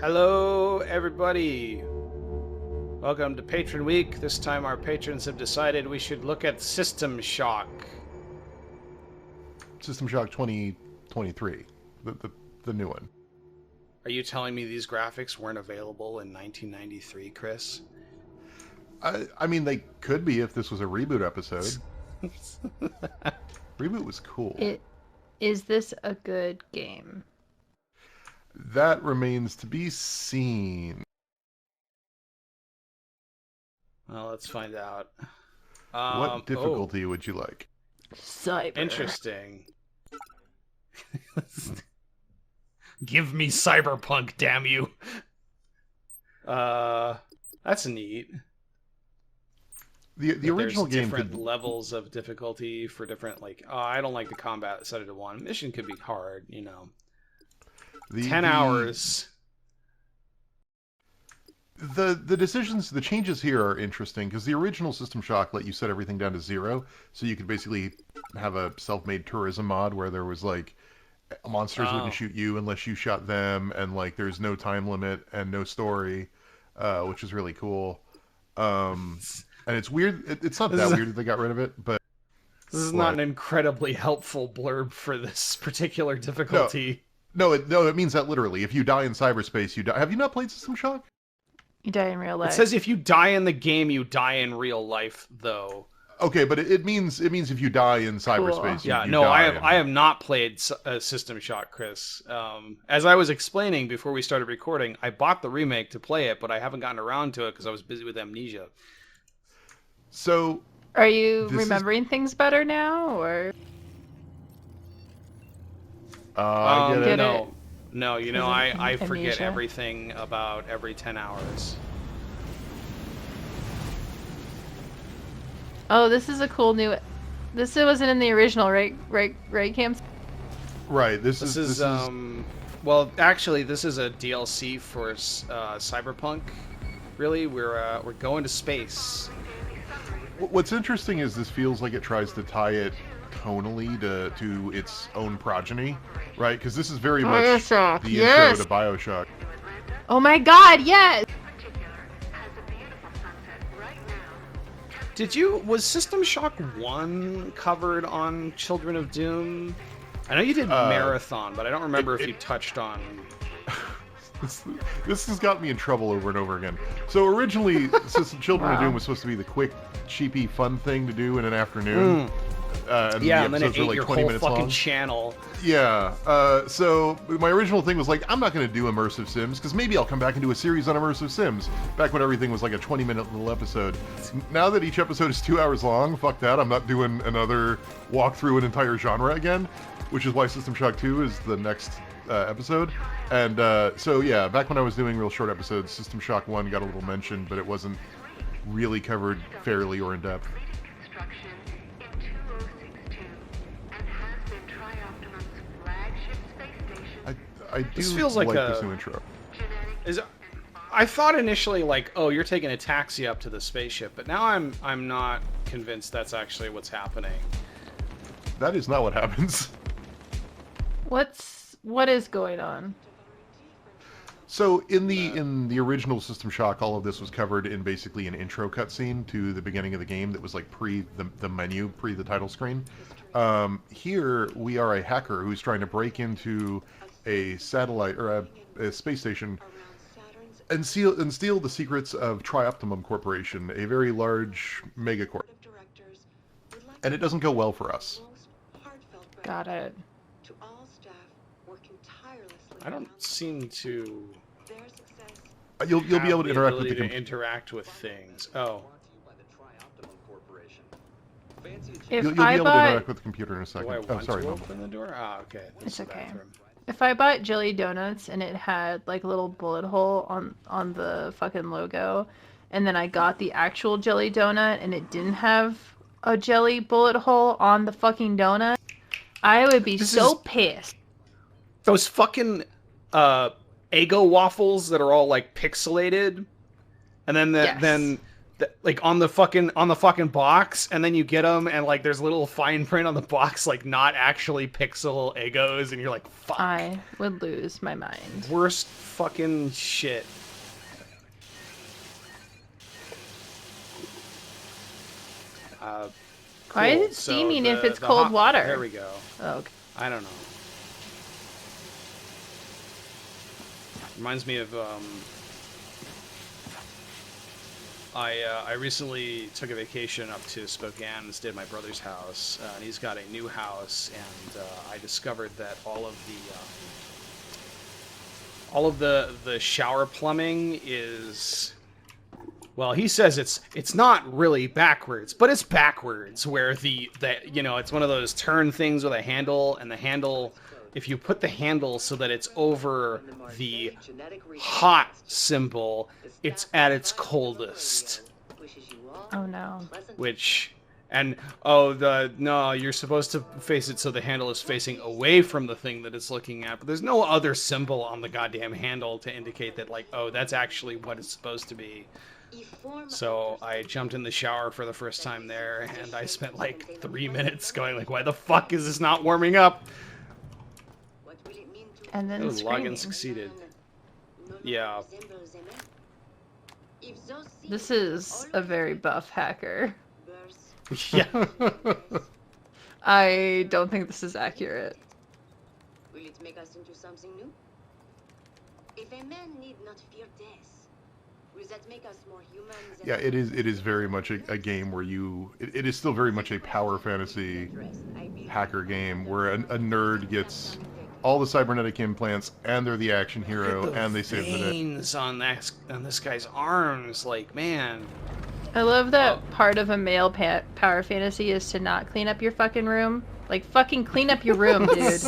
Hello, everybody. Welcome to Patron Week. This time our patrons have decided we should look at System Shock. System Shock 2023, the new one. Are you telling me these graphics weren't available in 1993, Chris? I mean, they could be if this was a reboot episode. Reboot was cool. Is this a good game? That remains to be seen. Well, let's find out. What difficulty would you like? Cyber. Interesting. Give me cyberpunk, damn you. That's neat. The original game different levels of difficulty for different, like, I don't like the combat set it to 1. Mission could be hard, you know. 10 hours. The decisions, the changes here are interesting because the original System Shock let you set everything down to 0, so you could basically have a self-made tourism mod where there was like monsters wouldn't shoot you unless you shot them, and like there's no time limit and no story, which is really cool. And it's weird. It's not that weird that they got rid of it, but this is not an incredibly helpful blurb for this particular difficulty. No, it means that literally. If you die in cyberspace, you die. Have you not played System Shock? You die in real life. It says if you die in the game, you die in real life, though. Okay, but it means if you die in cyberspace, cool. you die. I have not played System Shock, Chris. As I was explaining before we started recording, I bought the remake to play it, but I haven't gotten around to it because I was busy with amnesia. So, are you remembering things better now, or? No, you know, I forget everything about every 10 hours. Oh, this is a cool new... This wasn't in the original, right, Campster? Right, this is... Well, actually, this is a DLC for Cyberpunk. Really, we're going to space. What's interesting is this feels like it tries to tie it tonally to its own progeny, right? Because this is very much the intro to Bioshock. Oh my god, yes! Was System Shock 1 covered on Children of Doom? I know you did Marathon, but I don't remember if you touched on... This has got me in trouble over and over again. So originally, Children of Doom was supposed to be the quick, cheapy, fun thing to do in an afternoon. And then it ate like your 20 whole fucking channel. Yeah. So my original thing was like, I'm not going to do Immersive Sims, because maybe I'll come back and do a series on Immersive Sims, back when everything was like a 20-minute little episode. Now that each episode is 2 hours long, fuck that, I'm not doing another walk through an entire genre again, which is why System Shock 2 is the next episode. And so yeah, back when I was doing real short episodes, System Shock 1 got a little mention, but it wasn't really covered fairly or in depth. I do feels like this new intro. I thought initially like, oh, you're taking a taxi up to the spaceship, but now I'm not convinced that's actually what's happening. That is not what happens. What is going on? So in the original System Shock, all of this was covered in basically an intro cutscene to the beginning of the game that was like pre the menu, pre the title screen. Here we are a hacker who's trying to break into a satellite or a space station and steal the secrets of Trioptimum Corporation, a very large megacorp. And it doesn't go well for us. Got it. I don't seem to. You'll be able to interact with the things. Oh. You'll be able to interact with the computer in a second. Oh, sorry. Open the door. Ah, okay. It's okay. If I bought jelly donuts and it had like a little bullet hole on the fucking logo, and then I got the actual jelly donut and it didn't have a jelly bullet hole on the fucking donut, I would be pissed. Those fucking Eggo waffles that are all like pixelated, and then like on the fucking box, and then you get them, and like there's a little fine print on the box, like not actually pixel Egos, and you're like, fuck. I would lose my mind. Worst fucking shit. Why is it So steaming if it's the cold hot- water? There we go. Oh, okay. I don't know. Reminds me of I recently took a vacation up to Spokane and stayed at my brother's house, and he's got a new house, and I discovered that all of the shower plumbing is, well, he says it's not really backwards, but it's backwards, where the you know, it's one of those turn things with a handle, and the handle, if you put the handle so that it's over the hot symbol, it's at its coldest. Oh no. Which, and no, you're supposed to face it so the handle is facing away from the thing that it's looking at, but there's no other symbol on the goddamn handle to indicate that, like, oh, that's actually what it's supposed to be. So I jumped in the shower for the first time there, and I spent like 3 minutes going like, why the fuck is this not warming up? And then Ooh, screaming. login succeeded. Yeah. This is a very buff hacker. Yeah. I don't think this is accurate. Will it make us into something new? If a man need not fear death, will that make us more human? Yeah, it is very much a game where it is still very much a power fantasy hacker game where a nerd gets all the cybernetic implants, and they're the action hero, and they save the day. Veins on this guy's arms, like, man. I love that part of a male power fantasy is to not clean up your fucking room. Like, fucking clean up your room, dude.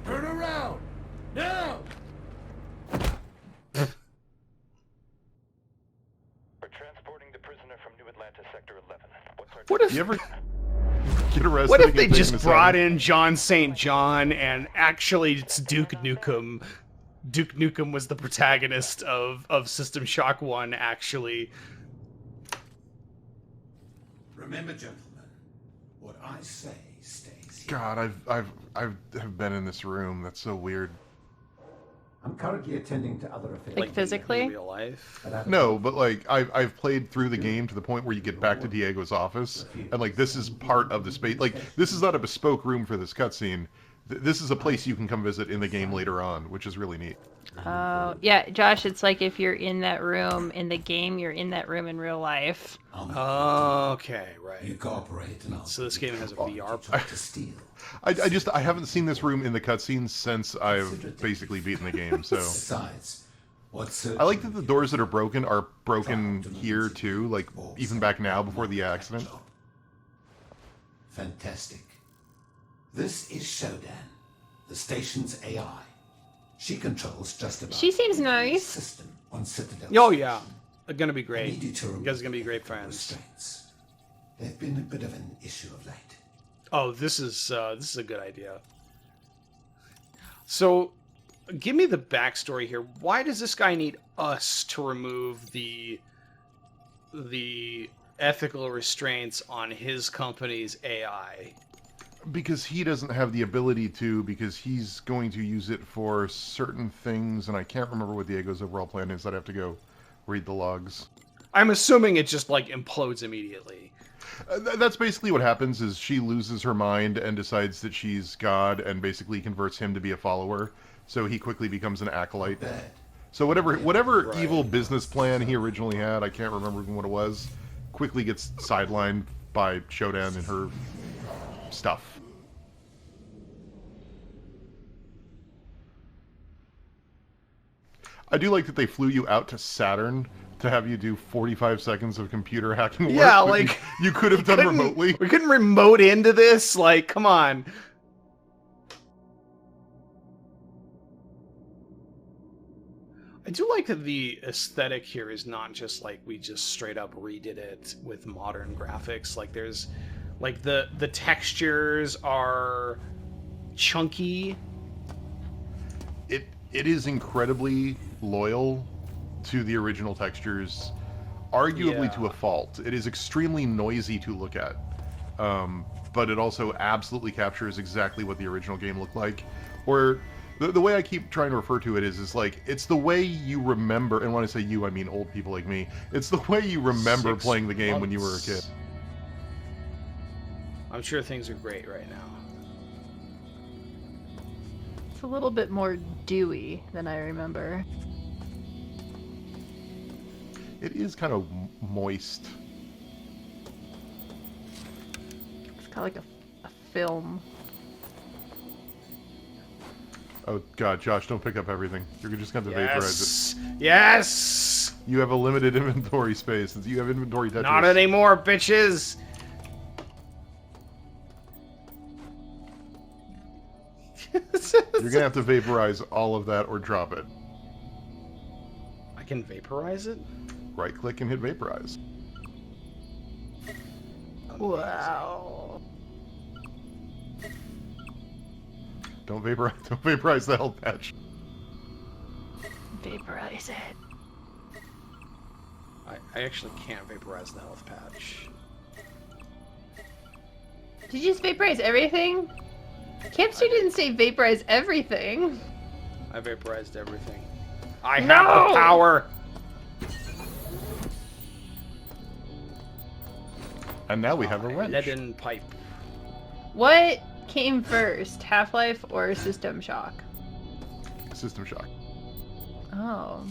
Turn around! Now! We're transporting the prisoner from New Atlanta, Sector 11. What's our What if You ever get arrested? What if and they get taken just aside? brought in John St. John, and actually it's Duke Nukem? Duke Nukem was the protagonist of System Shock 1, actually. Remember, gentlemen, what I say stays here. God, I've been in this room. That's so weird. I'm currently attending to other affairs. Like physically? In real life. No, but like I've played through the game to the point where you get back to Diego's office, and like this is part of the space. Like this is not a bespoke room for this cutscene. This is a place you can come visit in the game later on, which is really neat. Oh, yeah, Josh, it's like if you're in that room in the game, you're in that room in real life. Okay, You right. cooperate and I'll So this game has a try VR. to steal. I haven't seen this room in the cutscenes since I've basically beaten the game. So Besides, what's I like that the doors that are broken here too. Like even back now before the accident. Fantastic. This is SHODAN, the station's AI. She controls just about She seems every nice. system on Citadel. Oh yeah, they're gonna be I great. need you to You remove guys are gonna be the great friends. restraints. They've been a bit of an issue of late. Oh, this is a good idea. So, give me the backstory here. Why does this guy need us to remove the ethical restraints on his company's AI? Because he doesn't have the ability to, because he's going to use it for certain things, and I can't remember what Diego's overall plan is. I'd have to go read the logs. I'm assuming it just like implodes immediately. That's basically what happens, is she loses her mind and decides that she's God and basically converts him to be a follower, so he quickly becomes an acolyte. Bad. So whatever Right. evil business plan he originally had, I can't remember what it was, quickly gets sidelined by SHODAN and her stuff. I do like that they flew you out to Saturn to have you do 45 seconds of computer hacking work. Yeah, that like, you could have done remotely. We couldn't remote into this. Like, come on. I do like that the aesthetic here is not just like we just straight up redid it with modern graphics. Like there's like the textures are chunky. It is incredibly loyal to the original textures arguably to Yeah. a fault. It is extremely noisy to look at, but it also absolutely captures exactly what the original game looked like. Or the way I keep trying to refer to it is like it's the way you remember, and when I say you, I mean old people like me. It's the way you remember 6 playing the game when you were a months. kid. I'm sure things are great right now. It's a little bit more dewy than I remember. It is kind of moist. It's kind of like a film. Oh god, Josh, don't pick up everything. You're just going to vaporize Yes! Yes! it. You have a limited inventory space. You have inventory Tetris. Not anymore, bitches! You're gonna have to vaporize all of that or drop it. I can vaporize it? Right click and hit vaporize. Wow. Don't vaporize the health patch. Vaporize it. I actually can't vaporize the health patch. Did you just vaporize everything? Campster didn't say vaporize everything. I vaporized everything. I No! have the power! And now we have a wrench. Leaden pipe. What came first, Half-Life or System Shock? System Shock. Oh.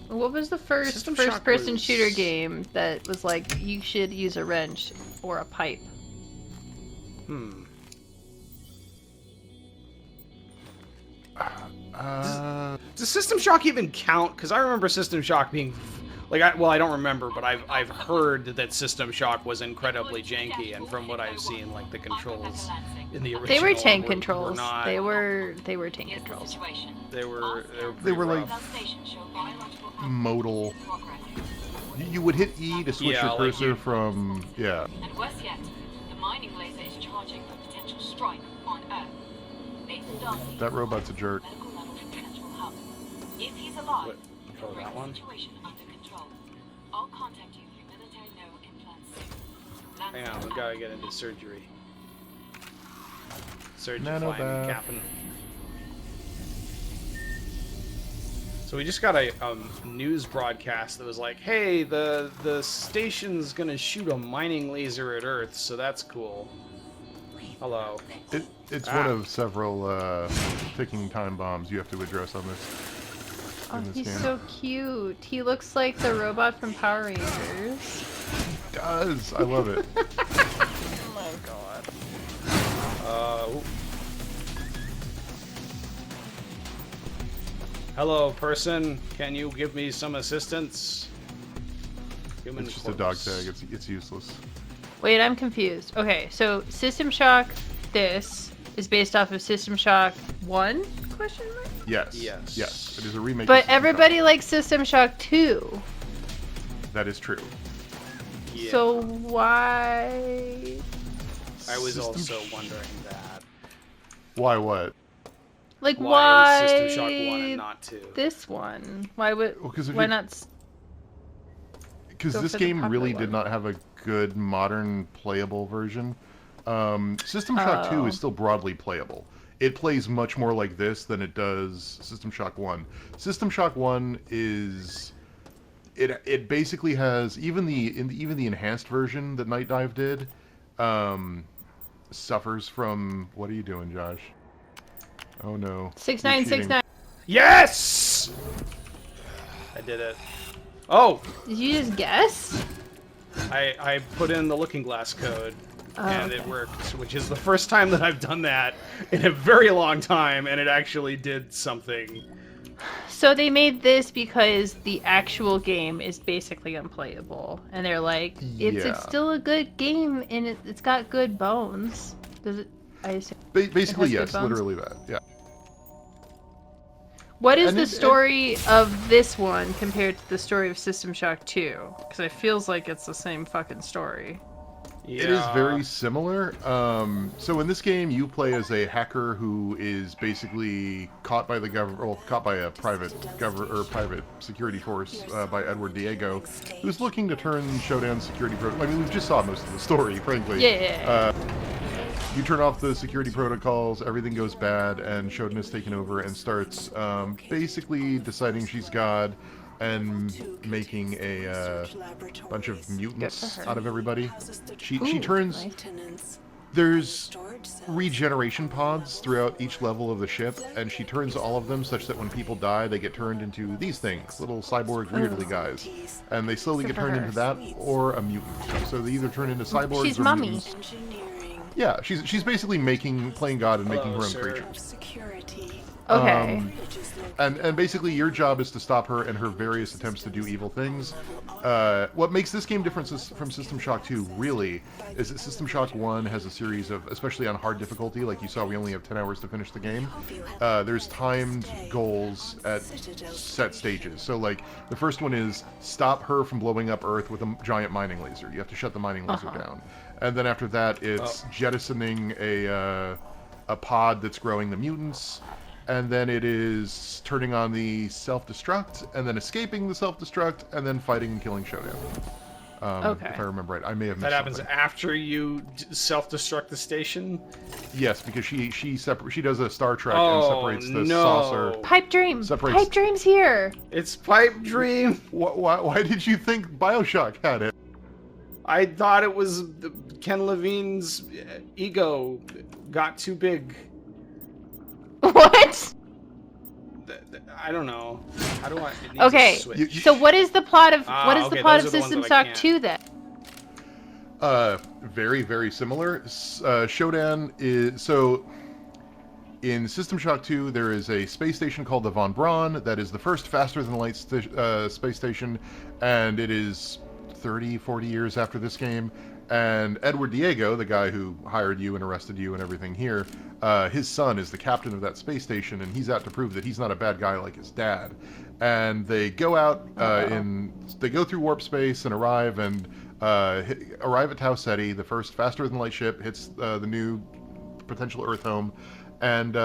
What was the first System Shock first-person was- shooter game that was like, you should use a wrench or a pipe? Does System Shock even count? Because I remember System Shock being... I don't remember, but I've heard that System Shock was incredibly janky, and from what I've seen, like, the controls in the original They were tank were controls. not... They were tank controls. They were They were pretty like rough. modal. You would hit E to switch Yeah, your like cursor you- from And worse yet, the mining laser is charging for potential strike on Earth. It's Darcy, that robot's a jerk. medical level potential hub. If he's alive, What? he'll Oh, bring that the one? situation under control. I'll contact you through military no implants soon. Hang on, we gotta get into surgery. Surgery Nanobath. Captain. So we just got a news broadcast that was like, "Hey, the station's gonna shoot a mining laser at Earth, so that's cool." Hello. It's Ah. one of several ticking time bombs you have to address on this. Oh, in this he's game. so cute. He looks like the robot from Power Rangers. It does. I love it. Oh my god. Ooh. Hello, person. Can you give me some assistance? Human It's just a dog corpse. tag. It's useless. Wait, I'm confused. Okay, so System Shock this is based off of System Shock 1? Question mark? Yes. Yes. Yes. It is a remake. of But System Shock. everybody likes System Shock 2. That is true. Yeah. So why? I was System also wondering that. Why what? Like Why why? is System Shock 1 and not 2? This one? Why would? Well, 'cause if why you- not? Because Go this for the game really popular did one. not have a good modern playable version. System Shock 2 Oh. is still broadly playable. It plays much more like this than it does System Shock 1. System Shock 1 is it basically has even the enhanced version that Night Dive did suffers from what are you doing, Josh? Oh no. 6969. Yes! I did it. Oh! Did you just guess? I put in the Looking Glass code, and it okay. worked, which is the first time that I've done that in a very long time, and it actually did something. So they made this because the actual game is basically unplayable, and they're like, it's Yeah. still a good game, and it's got good bones. Does it? I assume. Basically, It has good yes, bones? literally that. Yeah. What is And the it- story of this one compared to the story of System Shock 2? Because it feels like it's the same fucking story. It is very similar. So in this game, you play as a hacker who is basically caught by the government, well, caught by a private private security force by Edward Diego, who's looking to turn Shodan's security protocol. I mean, we just saw most of the story, frankly. Yeah. You turn off the security protocols, everything goes bad, and Shodan is taken over and starts basically deciding she's God and making a bunch of mutants out of everybody. She turns... There's regeneration pods throughout each level of the ship, and she turns all of them such that when people die, they get turned into these things, little cyborg weirdly guys. And they slowly get turned into that or a mutant. So they either turn into cyborgs She's or mummy. mutants. Yeah, she's basically playing God and making her own creatures. Okay. And basically your job is to stop her and her various attempts to do evil things. What makes this game different from System Shock 2, really, is that System Shock 1 has a series of, especially on hard difficulty, like you saw we only have 10 hours to finish the game, there's timed goals at set stages. So like, the first one is stop her from blowing up Earth with a giant mining laser. You have to shut the mining laser down. And then after that, it's jettisoning a pod that's growing the mutants. And then it is turning on the self-destruct, and then escaping the self-destruct, and then fighting and killing Shodan. If I remember right. I may have missed That happens something. after you self-destruct the station? Yes, because she does a Star Trek and separates the saucer. Pipe Dream! Separates... Pipe Dream's here! It's Pipe Dream! Why did you think Bioshock had it? I thought it was Ken Levine's ego got too big. What? I don't know. How do I? It needs Okay, to switch. so what is the plot of okay, plot those of are the ones System that I Shock can't. 2 then? Very, very similar. Shodan is... So, in System Shock 2, there is a space station called the Von Braun that is the first faster-than-light space station, and it is 30, 40 years after this game. And Edward Diego, the guy who hired you and arrested you and everything here, his son is the captain of that space station, and he's out to prove that he's not a bad guy like his dad. And they go out they go through warp space and arrive at Tau Ceti, the first faster-than-light ship, hits the new potential Earth home, and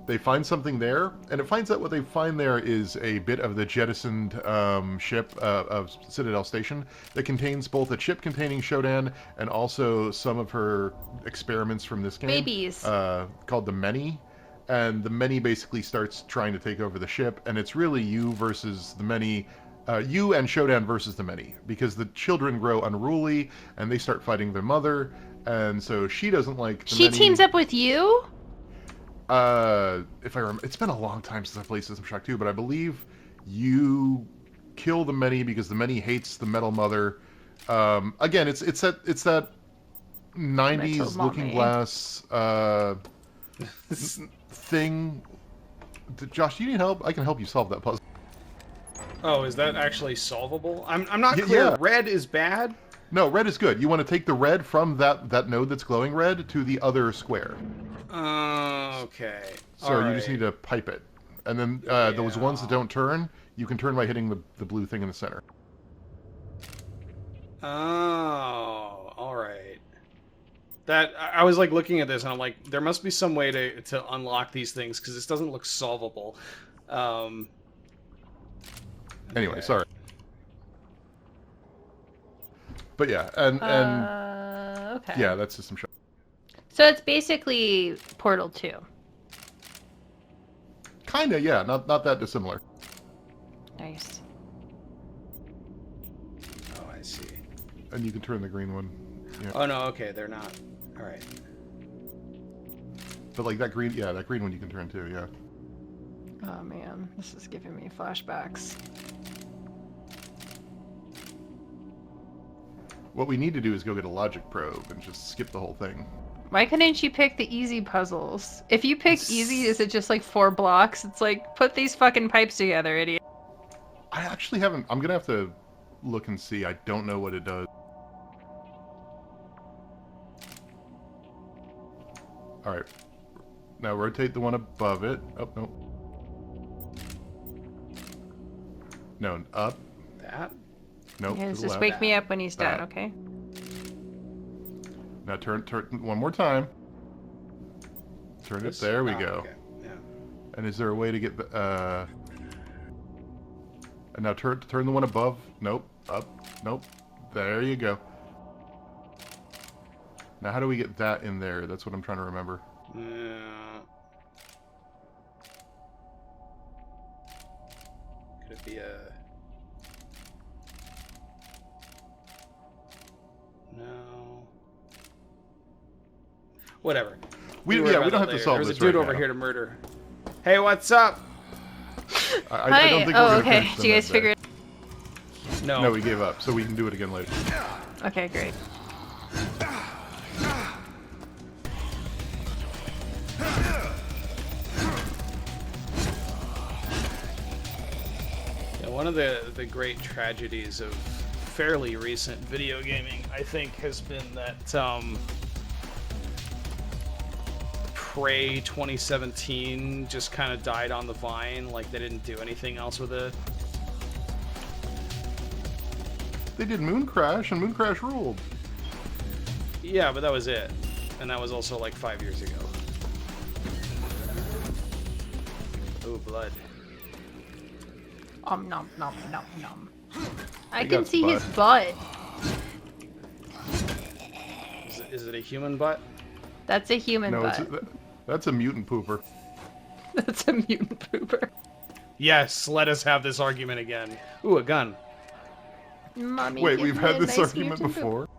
they find something there, and it finds out what they find there is a bit of the jettisoned ship of Citadel Station that contains both a chip containing Shodan and also some of her experiments from this game. Babies. Called the Many. And the Many basically starts trying to take over the ship, and it's really you versus the Many. You and Shodan versus the Many, because the children grow unruly, and they start fighting their mother, and so she doesn't like the Many. She teams up with you? If I remember, it's been a long time since I played System Shock 2, but I believe you kill the Many because the Many hates the Metal Mother. Again, it's that 90s Looking Glass thing. Josh, do you need help? I can help you solve that puzzle. Oh, is that actually solvable? I'm not clear. Yeah. Red is bad? No, red is good. You want to take the red from that node that's glowing red to the other square. Okay. So you just need to pipe it. And then those ones that don't turn, you can turn by hitting the blue thing in the center. Oh, alright. That I was like looking at this and I'm like, there must be some way to unlock these things because this doesn't look solvable. Anyway, sorry. But yeah, and okay. yeah, that's System Shock. So it's basically Portal 2. Kinda, yeah, not that dissimilar. Nice. Oh, I see. And you can turn the green one. Yeah. Oh no, okay, they're not. All right. But like that green one you can turn too, yeah. Oh man, this is giving me flashbacks. What we need to do is go get a logic probe and just skip the whole thing. Why couldn't you pick the easy puzzles? If you pick easy, is it just like 4 blocks? It's like, put these fucking pipes together, idiot. I actually haven't... I'm gonna have to look and see. I don't know what it does. Alright. Now rotate the one above it. Oh, no. No, up. That? Nope, You guys to the just left. wake me up when he's done, That. okay? Now turn one more time. Turn it. There we go. Okay. Yeah. And is there a way to get the? And now turn the one above. Nope. Up. Nope. There you go. Now how do we get that in there? That's what I'm trying to remember. Could it be a? No. Whatever. We don't have to solve There's this a dude right over now. here to murder. Hey, what's up? I don't think Oh, we're gonna okay. finish Do you guys them figure that it? No. day. No, we gave up, so we can do it again later. Okay, great. Yeah, one of the great tragedies of fairly recent video gaming, I think, has been that Prey 2017 just kind of died on the vine. Like, they didn't do anything else with it. They did Moon Crash, and Moon Crash ruled. Yeah, but that was it. And that was also like 5 years ago. Oh, blood. Nom nom nom nom. I He can got see his butt. butt. Is it a human butt? That's a human No, butt. that's a mutant pooper. That's a mutant pooper. Yes, let us have this argument again. Ooh, a gun. Mommy, Wait, give we've me had a this nice argument mutant before?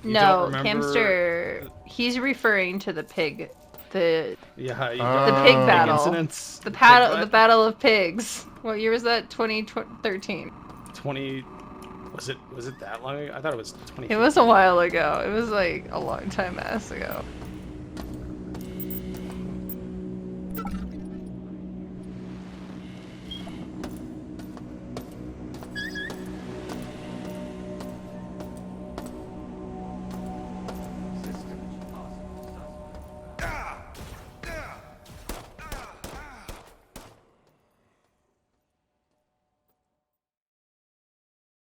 You No, don't remember- Campster. He's referring to the pig. The Yeah, you The got pig big battle. incidents. the Pig battle. butt? The battle of pigs. What year was that? 2013. 20. Was it that long ago? I thought it was 20. It was a while ago. It was like a long time ago.